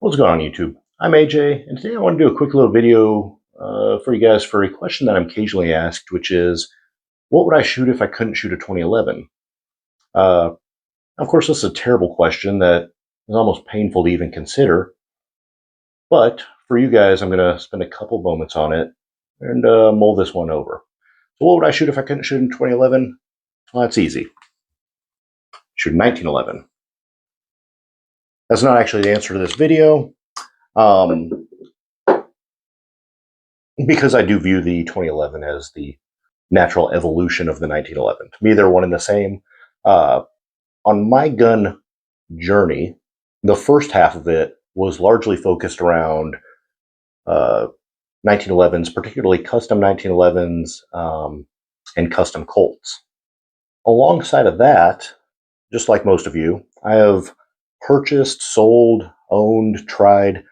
What's going on YouTube? I'm AJ, and today I want to do a quick little video for you guys for a question that I'm occasionally asked, which is, what would I shoot if I couldn't shoot a 2011? Of course, this is a terrible question that is almost painful to even consider, but for you guys, I'm going to spend a couple moments on it and mull this one over. So what would I shoot if I couldn't shoot in 2011? Well, that's easy. Shoot in 1911. That's not actually the answer to this video. Because I do view the 2011 as the natural evolution of the 1911. To me, they're one and the same. On my gun journey, the first half of it was largely focused around 1911s, particularly custom 1911s and custom Colts. Alongside of that, just like most of you, I have purchased, sold, owned, tried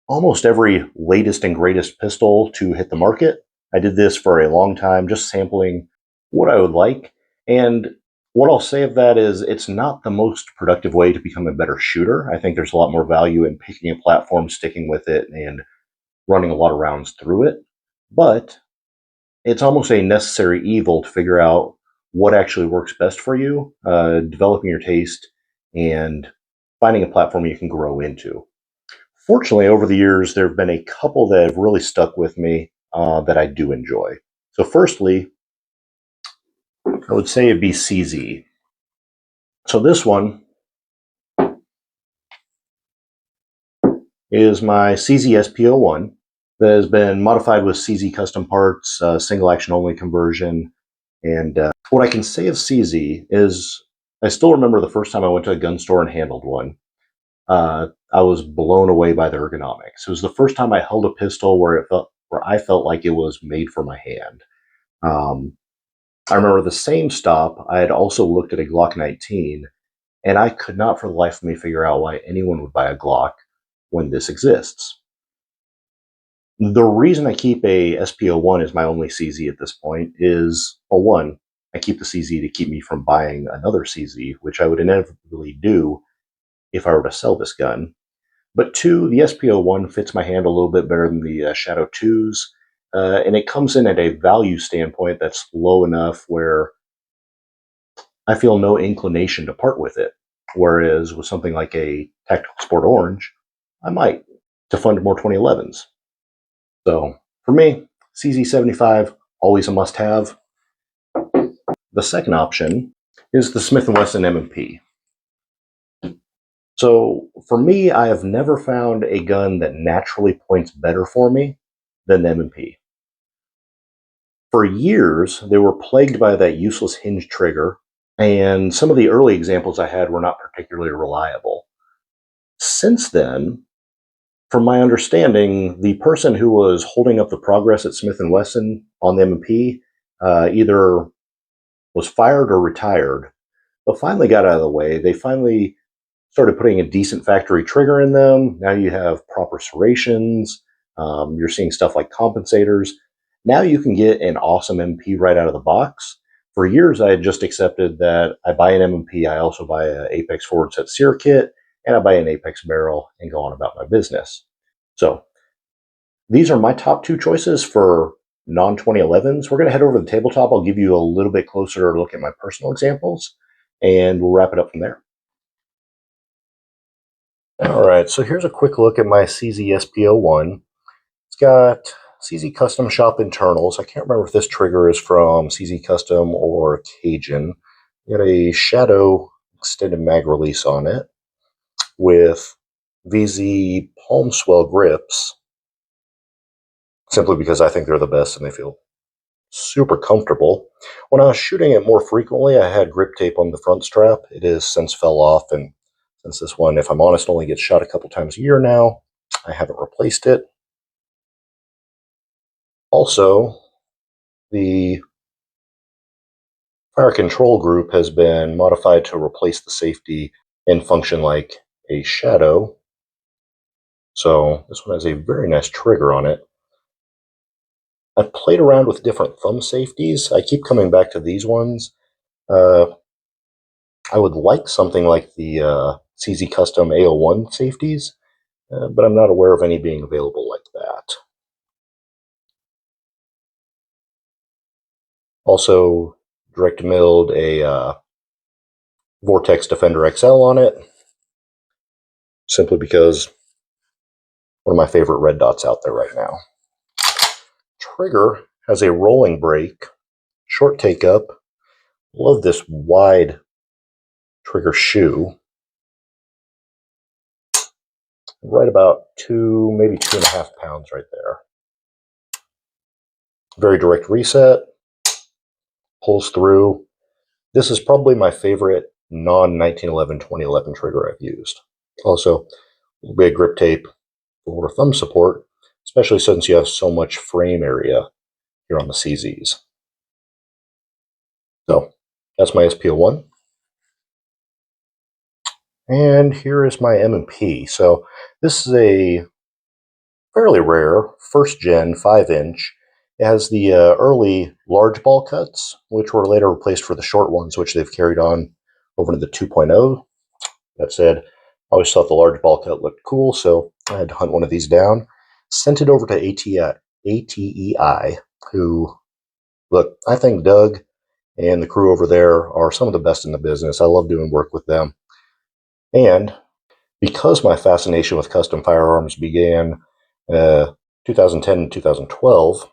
almost every latest and greatest pistol to hit the market. I did this for a long time, just sampling what I would like. And what I'll say of that is it's not the most productive way to become a better shooter. I think there's a lot more value in picking a platform, sticking with it, and running a lot of rounds through it. But it's almost a necessary evil to figure out what actually works best for you, developing your taste, and finding a platform you can grow into. Fortunately, over the years, there have been a couple that have really stuck with me that I do enjoy. So firstly, I would say it'd be CZ. So this one is my CZ SP01 that has been modified with CZ custom parts, single action only conversion. And what I can say of CZ is I still remember the first time I went to a gun store and handled one. I was blown away by the ergonomics. It was the first time I held a pistol where I felt like it was made for my hand. I remember the same stop, I had also looked at a Glock 19, and I could not for the life of me figure out why anyone would buy a Glock when this exists. The reason I keep a SP01 as my only CZ at this point is, well, one, I keep the CZ to keep me from buying another CZ, which I would inevitably do if I were to sell this gun. But two, the SP01 fits my hand a little bit better than the Shadow 2s, and it comes in at a value standpoint that's low enough where I feel no inclination to part with it. Whereas with something like a Tactical Sport Orange, I might, to fund more 2011s. So for me, CZ75, always a must-have. The second option is the Smith & Wesson M&P. So for me, I have never found a gun that naturally points better for me than the M&P. For years, they were plagued by that useless hinge trigger, and some of the early examples I had were not particularly reliable. Since then, from my understanding, the person who was holding up the progress at Smith & Wesson on the M&P either was fired or retired, but finally got out of the way. They finally started putting a decent factory trigger in them. Now you have proper serrations. You're seeing stuff like compensators. Now you can get an awesome MP right out of the box. For years, I had just accepted that I buy an M&P, I also buy an Apex forward set sear kit, and I buy an Apex barrel and go on about my business. So these are my top two choices for non-2011s. We're going to head over to the tabletop. I'll give you a little bit closer look at my personal examples, and we'll wrap it up from there. All right, so here's a quick look at my CZ SP01. It's got CZ Custom Shop internals. I can't remember if this trigger is from CZ Custom or Cajun. Got a Shadow extended mag release on it with VZ palm swell grips, simply because I think they're the best and they feel super comfortable. When I was shooting it more frequently, I had grip tape on the front strap. It has since fell off, and since this one, if I'm honest, only gets shot a couple times a year now, I haven't replaced it. Also, the fire control group has been modified to replace the safety and function like a Shadow. So this one has a very nice trigger on it. I've played around with different thumb safeties. I keep coming back to these ones. I would like something like the CZ Custom A01 safeties, but I'm not aware of any being available like that. Also, direct milled a Vortex Defender XL on it, simply because one of my favorite red dots out there right now. Trigger has a rolling brake, short take up. Love this wide trigger shoe. Right about 2, maybe 2.5 pounds right there. Very direct reset, pulls through. This is probably my favorite non-1911-2011 trigger I've used. Also, a little bit of grip tape for thumb support, especially since you have so much frame area here on the CZs. So, that's my SP01. And here is my M&P. So, this is a fairly rare first gen 5-inch. It has the early large ball cuts, which were later replaced for the short ones, which they've carried on over to the 2.0. That said, I always thought the large ball cut looked cool, so I had to hunt one of these down. Sent it over to ATEI, who, look, I think Doug and the crew over there are some of the best in the business. I love doing work with them. And because my fascination with custom firearms began 2010 and 2012,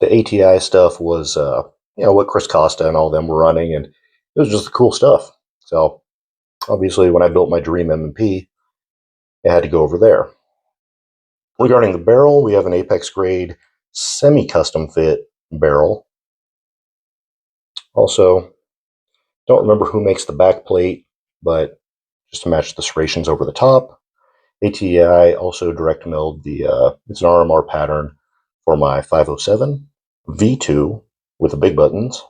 the ATI stuff was, what Chris Costa and all them were running, and it was just the cool stuff. So, obviously, when I built my dream M&P, I had to go over there. Regarding the barrel, we have an Apex grade semi-custom fit barrel. Also, don't remember who makes the back plate, but just to match the serrations over the top. ATI also direct milled it's an RMR pattern for my 507 V2 with the big buttons.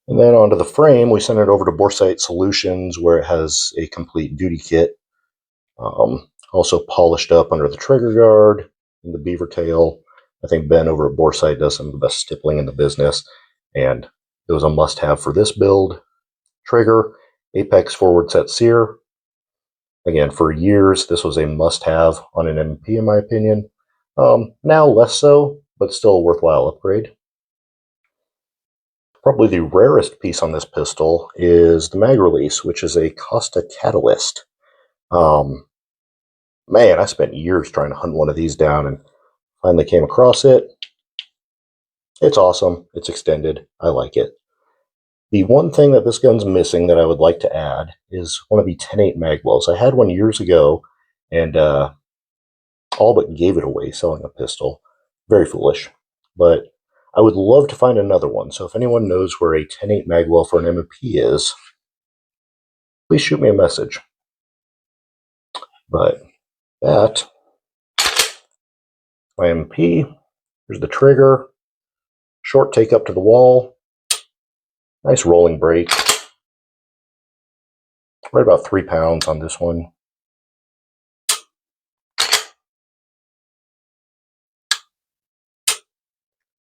And then onto the frame, we sent it over to Boresight Solutions, where it has a complete duty kit. Also polished up under the trigger guard and the beaver tail. I think Ben over at Boresight does some of the best stippling in the business, and it was a must-have for this build. Trigger, Apex forward set sear. Again, for years, this was a must-have on an M&P, in my opinion. Now less so, but still a worthwhile upgrade. Probably the rarest piece on this pistol is the mag release, which is a Costa Catalyst. Man, I spent years trying to hunt one of these down and finally came across it. It's awesome. It's extended. I like it. The one thing that this gun's missing that I would like to add is one of the 10-8 mag wells. I had one years ago and all but gave it away selling a pistol. Very foolish. But I would love to find another one. So if anyone knows where a 10-8 mag well for an M&P is, please shoot me a message. But that, my M&P, here's the trigger, short take up to the wall, nice rolling brake, right about 3 pounds on this one.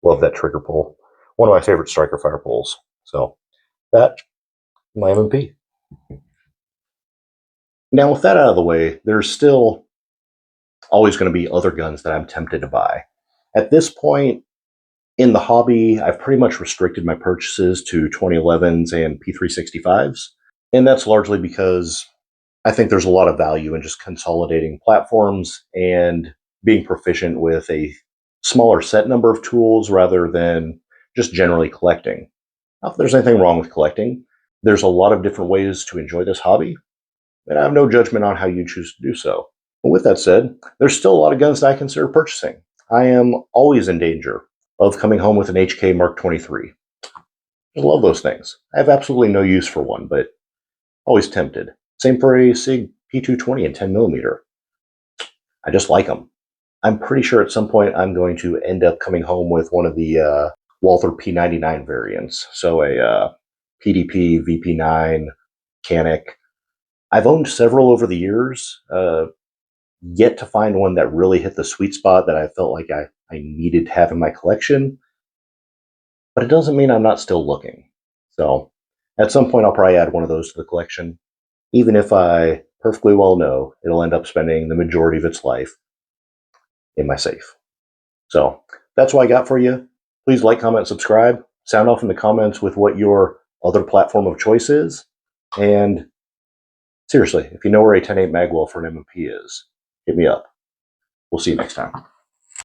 Love that trigger pull. One of my favorite striker fire pulls. So that, my M&P. Now with that out of the way, there's still always going to be other guns that I'm tempted to buy. At this point in the hobby, I've pretty much restricted my purchases to 2011s and P365s. And that's largely because I think there's a lot of value in just consolidating platforms and being proficient with a smaller set number of tools rather than just generally collecting. Not that there's anything wrong with collecting. There's a lot of different ways to enjoy this hobby, and I have no judgment on how you choose to do so. But with that said, there's still a lot of guns that I consider purchasing. I am always in danger of coming home with an HK Mark 23. I love those things. I have absolutely no use for one, but always tempted. Same for a SIG P220 and 10mm. I just like them. I'm pretty sure at some point I'm going to end up coming home with one of the Walther P99 variants. So a PDP, VP9, Canic. I've owned several over the years, yet to find one that really hit the sweet spot that I felt like I needed to have in my collection. But it doesn't mean I'm not still looking. So At some point, I'll probably add one of those to the collection, even if I perfectly well know it'll end up spending the majority of its life in my safe. So that's what I got for you. Please like, comment, subscribe. Sound off in the comments with what your other platform of choice is. And seriously, if you know where a 10/8 mag well for an M&P is, hit me up. We'll see you next time.